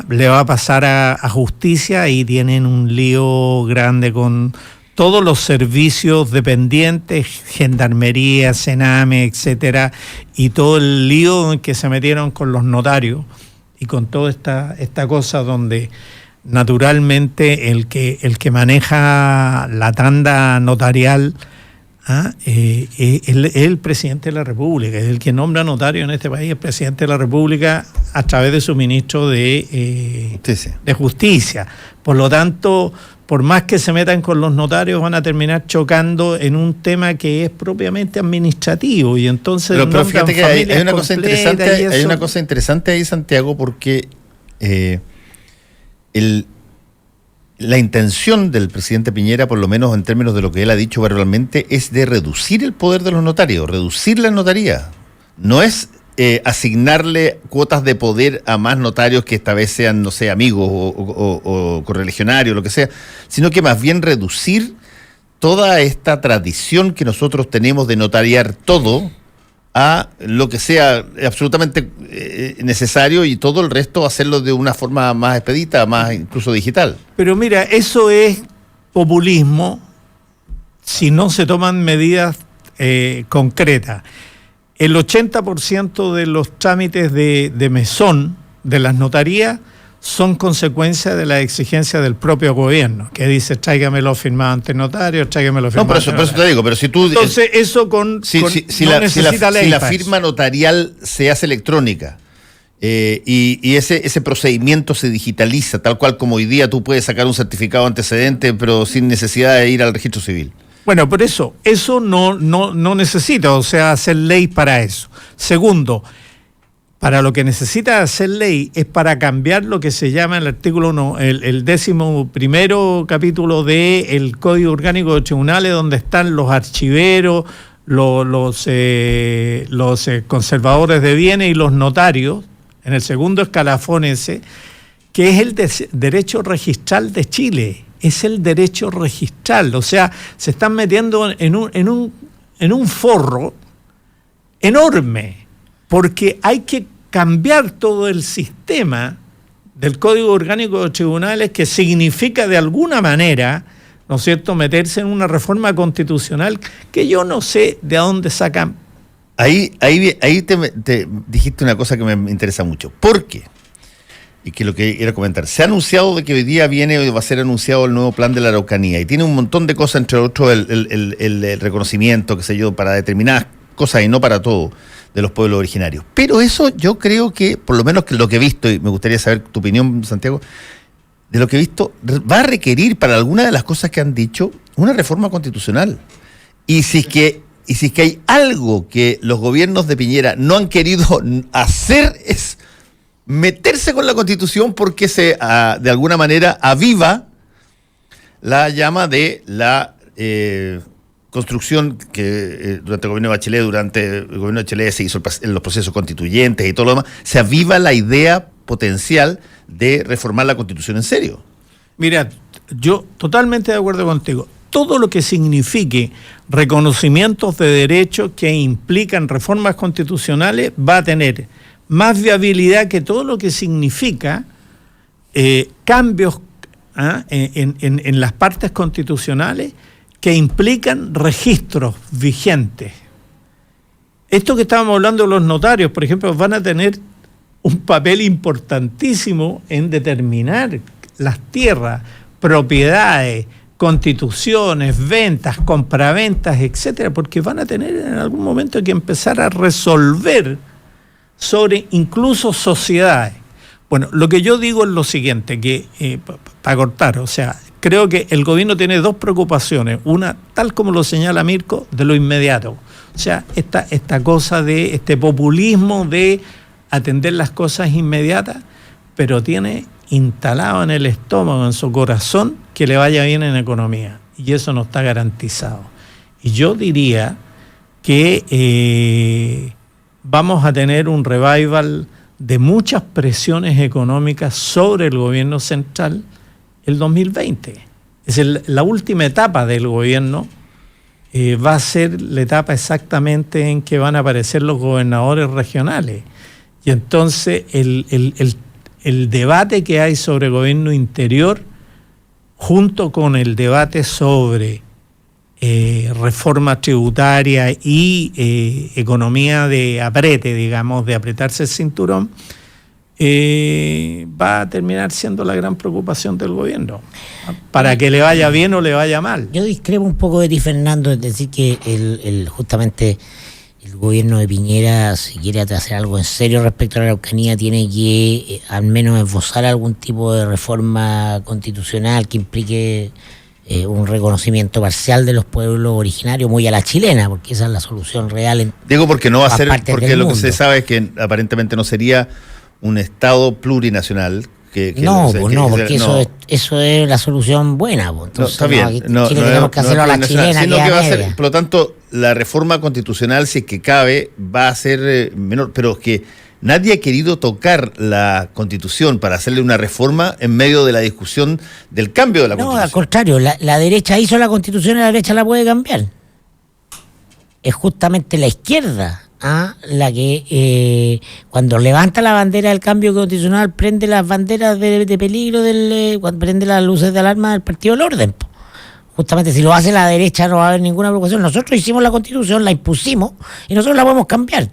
Le va a pasar a justicia, y tienen un lío grande con todos los servicios dependientes, gendarmería, Sename, etcétera, y todo el lío en que se metieron con los notarios y con toda esta cosa donde naturalmente el que maneja la tanda notarial es el presidente de la República, es el que nombra notario en este país, el presidente de la República, a través de su ministro de Justicia. Por lo tanto, por más que se metan con los notarios, van a terminar chocando en un tema que es propiamente administrativo, y entonces pero fíjate que hay una cosa interesante, hay una cosa interesante ahí, Santiago, porque la intención del presidente Piñera, por lo menos en términos de lo que él ha dicho verbalmente, es de reducir el poder de los notarios, reducir la notaría. No es asignarle cuotas de poder a más notarios que esta vez sean, no sé, amigos o correligionarios, lo que sea, sino que más bien reducir toda esta tradición que nosotros tenemos de notariar todo a lo que sea absolutamente necesario, y todo el resto hacerlo de una forma más expedita, más incluso digital. Pero mira, eso es populismo si no se toman medidas concretas. El 80% de los trámites de mesón de las notarías son consecuencia de la exigencia del propio gobierno, que dice tráigamelo firmado ante notario, tráigamelo firmado ante notario. Por eso te digo, pero si tú... Entonces eso si la firma notarial se hace electrónica Y ese procedimiento se digitaliza, tal cual como hoy día tú puedes sacar un certificado antecedente, pero sin necesidad de ir al registro civil. Bueno, por eso no necesita, o sea, hacer ley para eso. Segundo, para lo que necesita hacer ley es para cambiar lo que se llama el artículo 1, el 11º capítulo del Código Orgánico de Tribunales, donde están los archiveros, los conservadores de bienes y los notarios, en el segundo escalafón ese, que es el derecho registral de Chile. Es el derecho registral, o sea, se están metiendo en un forro enorme, porque hay que cambiar todo el sistema del Código Orgánico de Tribunales, que significa de alguna manera, ¿no es cierto?, meterse en una reforma constitucional que yo no sé de dónde sacan. Ahí te dijiste una cosa que me interesa mucho. ¿Por qué? Y que lo que quiero comentar. Se ha anunciado de que hoy día va a ser anunciado el nuevo plan de la Araucanía y tiene un montón de cosas, entre otros el reconocimiento, qué sé yo, para determinadas cosas y no para todo, de los pueblos originarios. Pero eso yo creo que, por lo menos que lo que he visto, y me gustaría saber tu opinión, Santiago, de lo que he visto, va a requerir para alguna de las cosas que han dicho una reforma constitucional. Y si es que hay algo que los gobiernos de Piñera no han querido hacer es meterse con la Constitución, porque se de alguna manera aviva la llama de la construcción que durante el gobierno de Bachelet, durante el gobierno de Bachelet se hizo en los procesos constituyentes y todo lo demás, se aviva la idea potencial de reformar la Constitución en serio. Mira, yo totalmente de acuerdo contigo. Todo lo que signifique reconocimientos de derechos que implican reformas constitucionales va a tener más viabilidad que todo lo que significa cambios en las partes constitucionales que implican registros vigentes. Esto que estábamos hablando de los notarios, por ejemplo, van a tener un papel importantísimo en determinar las tierras, propiedades, constituciones, ventas, compraventas, etcétera, porque van a tener en algún momento que empezar a resolver sobre incluso sociedades. Bueno, lo que yo digo es lo siguiente, que para cortar, o sea, creo que el gobierno tiene dos preocupaciones. Una, tal como lo señala Mirko, de lo inmediato. O sea, esta cosa de este populismo de atender las cosas inmediatas, pero tiene instalado en el estómago, en su corazón, que le vaya bien en economía. Y eso no está garantizado. Y yo diría que vamos a tener un revival de muchas presiones económicas sobre el gobierno central el 2020. Es la última etapa del gobierno. Va a ser la etapa exactamente en que van a aparecer los gobernadores regionales. Y entonces el debate que hay sobre gobierno interior, junto con el debate sobre reforma tributaria y economía de aprete, digamos, de apretarse el cinturón, va a terminar siendo la gran preocupación del gobierno, para que le vaya bien o le vaya mal. Yo discrepo un poco de ti, Fernando, es decir que justamente el gobierno de Piñera, si quiere hacer algo en serio respecto a la Araucanía, tiene que al menos esbozar algún tipo de reforma constitucional que implique un reconocimiento parcial de los pueblos originarios, muy a la chilena, porque esa es la solución real. Digo porque no va a ser, porque lo que se sabe es que aparentemente no sería un Estado plurinacional. Porque eso es la solución buena. Entonces, está bien. Chile tenemos que hacerlo a la chilena. Sino que va a ser, por lo tanto, la reforma constitucional, si es que cabe, va a ser menor, pero es que nadie ha querido tocar la Constitución para hacerle una reforma en medio de la discusión del cambio de la Constitución. No, al contrario, la derecha hizo la Constitución y la derecha la puede cambiar. Es justamente la izquierda la que cuando levanta la bandera del cambio constitucional prende las banderas de peligro, cuando prende las luces de alarma del Partido del Orden. Justamente si lo hace la derecha no va a haber ninguna preocupación. Nosotros hicimos la Constitución, la impusimos y nosotros la podemos cambiar.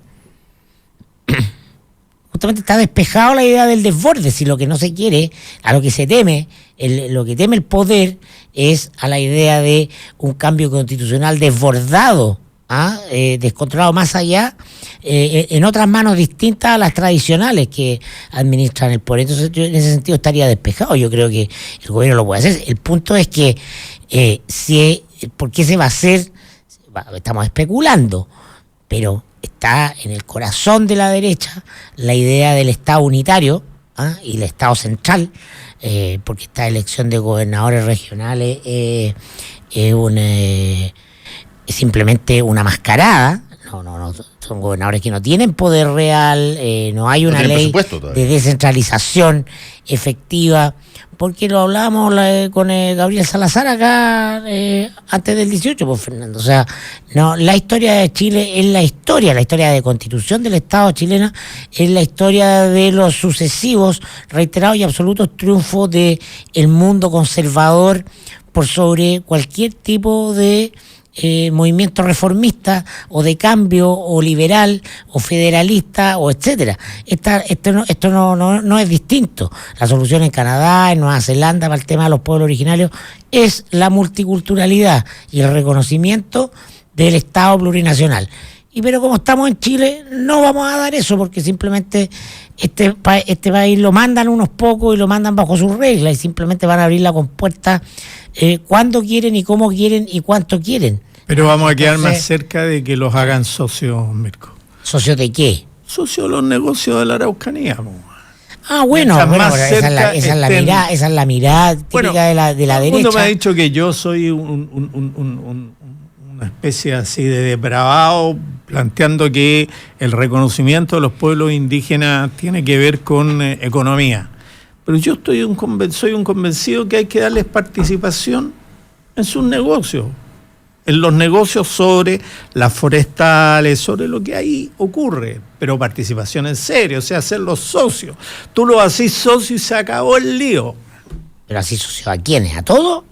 Justamente está despejado la idea del desborde. Si lo que no se quiere, a lo que se teme, lo que teme el poder es a la idea de un cambio constitucional desbordado descontrolado más allá, en otras manos distintas a las tradicionales que administran el poder. Entonces yo en ese sentido estaría despejado. Yo creo que el gobierno lo puede hacer. El punto es que ¿por qué se va a hacer? Estamos especulando, pero está en el corazón de la derecha la idea del Estado unitario y el Estado central, porque esta elección de gobernadores regionales es simplemente una mascarada. No, son gobernadores que no tienen poder real, no hay una ley de descentralización efectiva, porque lo hablábamos con Gabriel Salazar acá antes del 18, pues, Fernando. O sea, no, la historia de Chile es la historia de constitución del Estado chileno, es la historia de los sucesivos, reiterados y absolutos triunfos del mundo conservador por sobre cualquier tipo de movimiento reformista o de cambio o liberal o federalista o etcétera. Esto no es distinto. La solución en Canadá, en Nueva Zelanda para el tema de los pueblos originarios es la multiculturalidad y el reconocimiento del Estado plurinacional. Pero como estamos en Chile, no vamos a dar eso, porque simplemente este país lo mandan unos pocos y lo mandan bajo sus reglas, y simplemente van a abrir la compuerta cuando quieren y cómo quieren y cuánto quieren. Pero vamos a quedar más cerca de que los hagan socios, Mirko. ¿Socios de qué? Socios de los negocios de la Araucanía. Bueno, esa es la mirada típica de la derecha. El mundo me ha dicho que yo soy una especie así de depravado, planteando que el reconocimiento de los pueblos indígenas tiene que ver con economía. Pero yo soy un convencido que hay que darles participación en sus negocios, en los negocios sobre las forestales, sobre lo que ahí ocurre, pero participación en serio, o sea, hacerlos socios. Tú lo haces socio y se acabó el lío. ¿Pero así socio a quiénes? ¿A todos?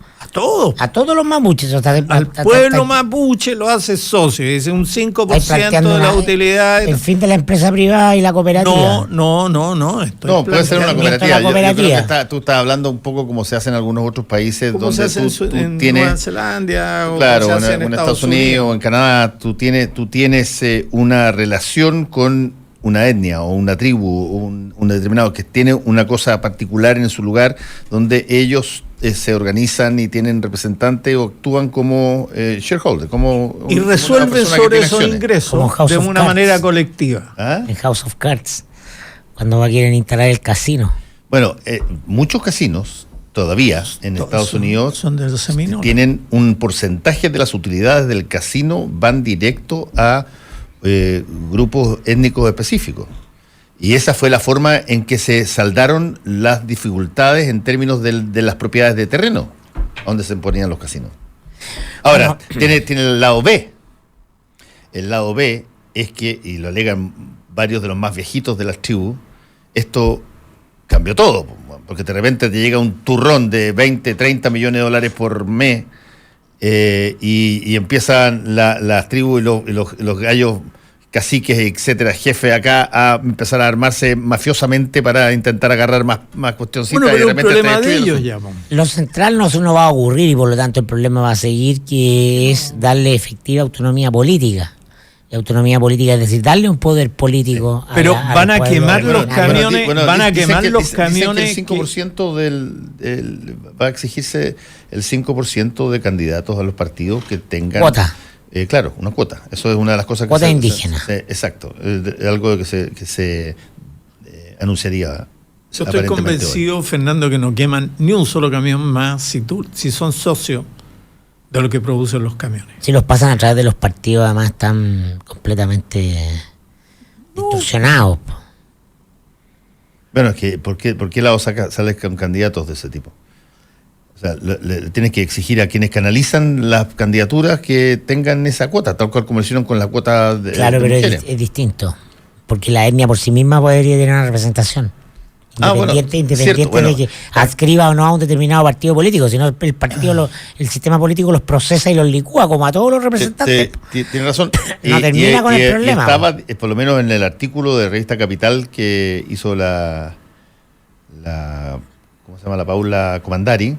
A todos los mapuches. Al pueblo mapuche lo hace socio, dice un 5% de las utilidades. El fin de la empresa privada y la cooperativa. No, puede ser una cooperativa. Yo creo que tú estás hablando un poco como se hace en algunos otros países donde tú tienes. Nueva Zelanda, o claro, en Estados Unidos o en Canadá, tú tienes una relación con una etnia o una tribu o un determinado que tiene una cosa particular en su lugar donde ellos se organizan y tienen representantes o actúan como shareholder, y resuelven sobre esos ingresos de una manera colectiva. En House of Cards, cuando quieren instalar el casino. Bueno, muchos casinos todavía en Estados Unidos son de 12 menores. Tienen un porcentaje de las utilidades del casino van directo a grupos étnicos específicos. Y esa fue la forma en que se saldaron las dificultades en términos de las propiedades de terreno, donde se ponían los casinos. Ahora, tiene el lado B. El lado B es que, y lo alegan varios de los más viejitos de las tribus, esto cambió todo, porque de repente te llega un turrón de 20, 30 millones de dólares por mes, y empiezan las tribus y los gallos, caciques, etcétera, jefes acá a empezar a armarse mafiosamente para intentar agarrar más cuestioncitas. Bueno, pero y de repente un problema de ellos ya. Lo central no va a ocurrir y por lo tanto el problema va a seguir, que es darle efectiva autonomía política. Y autonomía política es decir, darle un poder político. Pero van a quemar los camiones, van a quemar los camiones. El 5% va a exigirse el 5% de candidatos a los partidos que tengan cuota. Claro, una cuota. Eso es una de las cosas que cuota indígena. Exacto. Algo que se anunciaría. Yo estoy convencido, Fernando, que no queman ni un solo camión más si son socios de lo que producen los camiones. Si los pasan a través de los partidos, además están completamente distorsionados. Bueno, es que ¿por qué lado sales con candidatos de ese tipo? O sea, le tienes que exigir a quienes canalizan las candidaturas que tengan esa cuota, tal cual como hicieron con la cuota de. Claro, pero es distinto, porque la etnia por sí misma podría tener una representación. Independiente de que adscriba o no a un determinado partido político, sino el partido, el sistema político los procesa y los licúa, como a todos los representantes. Tienes razón. No termina con el problema. Estaba, por lo menos en el artículo de Revista Capital que hizo la ¿cómo se llama? La Paula Comandari,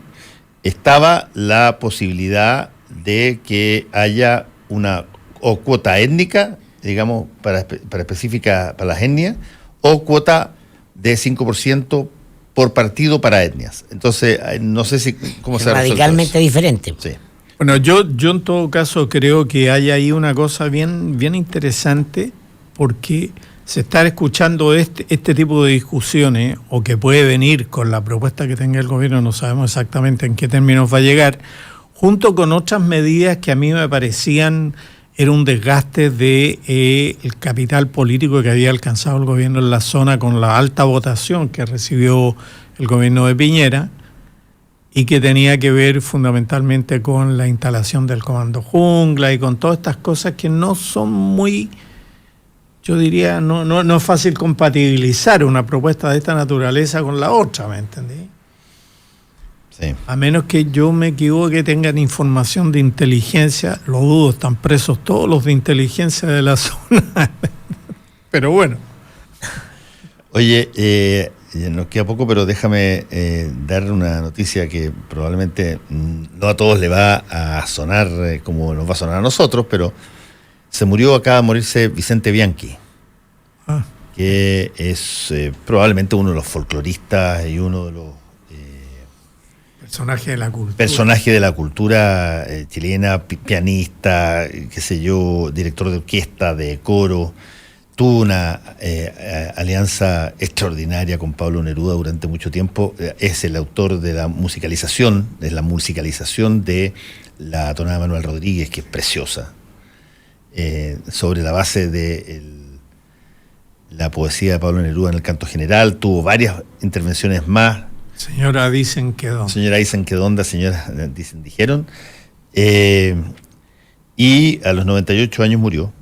estaba la posibilidad de que haya una o cuota étnica, digamos, para específica para las etnias, o cuota de 5% por partido para etnias. Entonces, no sé si cómo se radicalmente diferente. Sí. Bueno, yo en todo caso creo que hay ahí una cosa bien interesante, porque se está escuchando este tipo de discusiones, o que puede venir con la propuesta que tenga el gobierno, no sabemos exactamente en qué términos va a llegar, junto con otras medidas que a mí me parecían era un desgaste de el capital político que había alcanzado el gobierno en la zona con la alta votación que recibió el gobierno de Piñera, y que tenía que ver fundamentalmente con la instalación del Comando Jungla y con todas estas cosas que no son muy, yo diría, no es fácil compatibilizar una propuesta de esta naturaleza con la otra, ¿me entendí? Sí. A menos que yo me equivoque, tengan información de inteligencia, lo dudo, están presos todos los de inteligencia de la zona. Pero bueno. Oye, nos queda poco, pero déjame dar una noticia que probablemente no a todos le va a sonar como nos va a sonar a nosotros, pero acaba de morirse Vicente Bianchi, que es probablemente uno de los folcloristas y uno de los personaje de la cultura chilena, pianista, qué sé yo, director de orquesta, de coro. Tuvo una alianza extraordinaria con Pablo Neruda durante mucho tiempo. Es el autor de la musicalización de la tonada de Manuel Rodríguez, que es preciosa, sobre la base de la poesía de Pablo Neruda en el canto general. Tuvo varias intervenciones más. Señora dicen que dónda. Señora dicen que dónda, señora dicen dijeron. Y a los 98 años murió.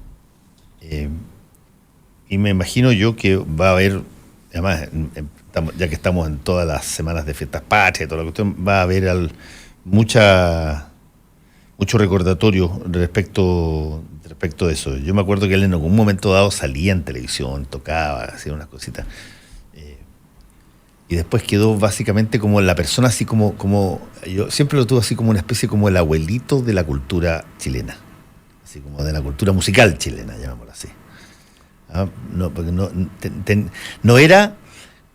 Y me imagino yo que va a haber, además, ya que estamos en todas las semanas de fiestas patrias y toda la cuestión, va a haber mucho recordatorio respecto de eso. Yo me acuerdo que él en algún momento dado salía en televisión, tocaba, hacía unas cositas. Y después quedó básicamente como la persona así como yo siempre lo tuve así como una especie como el abuelito de la cultura chilena, así como de la cultura musical chilena, llamémoslo así. No, porque no era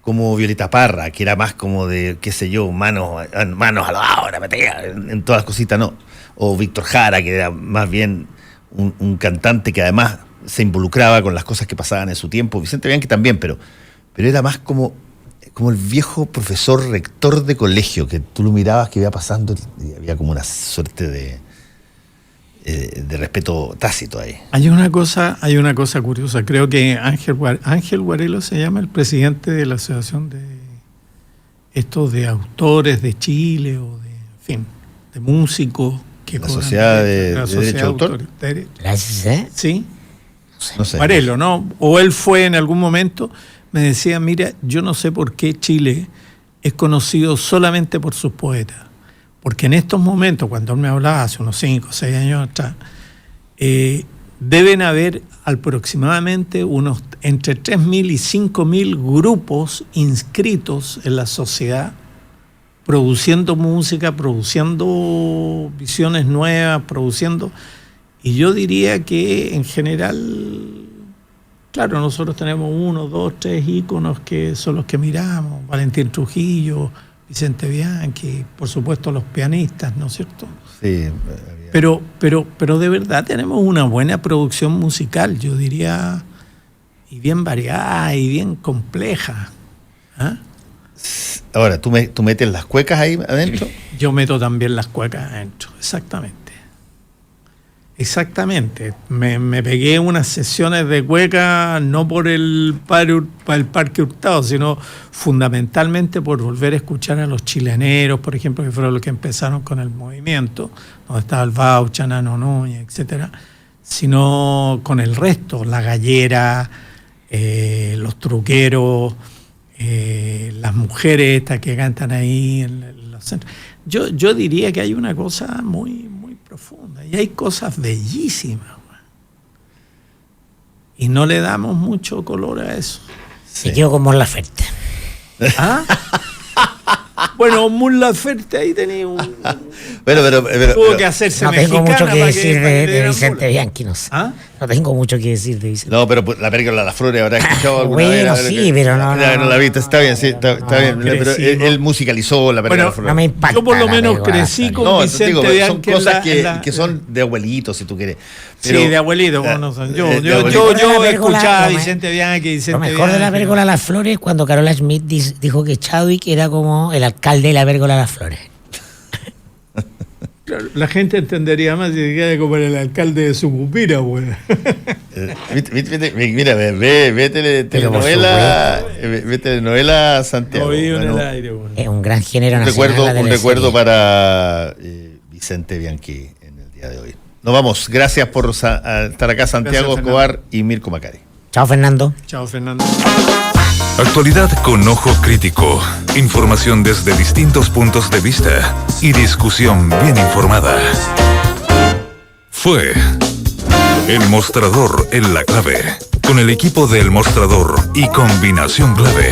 como Violeta Parra, que era más como de, qué sé yo, manos a la obra, metía en todas las cositas, no. O Víctor Jara, que era más bien un cantante que además se involucraba con las cosas que pasaban en su tiempo. Vicente Bianchi también, pero era más como el viejo profesor rector de colegio, que tú lo mirabas que iba pasando y había como una suerte de respeto tácito ahí. Hay una cosa curiosa. Creo que Ángel Guarelo se llama, el presidente de la Asociación de Autores de Chile, o de músicos que la Sociedad de Derecho de Autor. Gracias, Sí. No sé. Guarelo, ¿no? O él fue en algún momento. Me decía, mira, yo no sé por qué Chile es conocido solamente por sus poetas. Porque en estos momentos, cuando él me hablaba hace unos 5 o 6 años atrás, deben haber aproximadamente unos entre 3.000 y 5.000 grupos inscritos en la sociedad, produciendo música, produciendo visiones nuevas, y yo diría que en general, claro, nosotros tenemos 1, 2, 3 íconos que son los que miramos: Valentín Trujillo, Vicente Bianchi, por supuesto los pianistas, ¿no es cierto? Sí. Pero de verdad tenemos una buena producción musical, yo diría, y bien variada y bien compleja. Ahora, ¿tú metes las cuecas ahí adentro? Yo meto también las cuecas adentro, exactamente. Me pegué unas sesiones de cueca, no por el Parque Hurtado, sino fundamentalmente por volver a escuchar a los chileneros, por ejemplo, que fueron los que empezaron con el movimiento, donde estaba el Baucha, Nano Núñez, etcétera, sino con el resto, la gallera, los truqueros, las mujeres estas que cantan ahí en los centros. Yo diría que hay una cosa muy profunda, y hay cosas bellísimas, y no le damos mucho color a eso. Se quedó con Mon Laferte. Bueno, Mon Laferte ahí tenía un... pero tuvo que hacerse no tengo mexicana mucho que para decir para de le dieran Vicente bola. Bianchi, no sé. ¿Ah? No tengo mucho que decir de Vicente. No, pero la pérgola de las flores habrá escuchado alguna Bueno, vez. sí, pero no la viste, está bien, sí, está bien. Pero crecimos. él musicalizó la pérgola de las flores. No me impacta. Yo por lo la menos pérgola de las crecí flores. con No, Vicente digo, son Bianchi cosas en la- que son de abuelitos, si tú quieres. Sí, de abuelito. No sé. Yo de abuelito. escuchaba a Lo me- Vicente Bianchi. Lo mejor de la pérgola de las flores es cuando Carola Schmidt dijo que Chadwick era como el alcalde de la pérgola de las flores. Claro, la gente entendería más si dijera como el alcalde de Sucupira, güey. Mira, ve telenovela Santiago. Lo vi en Bueno, el aire, güey. Es un gran género un nacional. la recuerdo teleserie. para Vicente Bianchi en el día de hoy. Nos vamos. Gracias por estar acá, Santiago Gracias, Escobar y Mirko Macari. Chao, Fernando. Chao, Fernando. Actualidad con ojo crítico, información desde distintos puntos de vista y discusión bien informada. Fue El Mostrador en la Clave, con el equipo del Mostrador y Combinación Clave.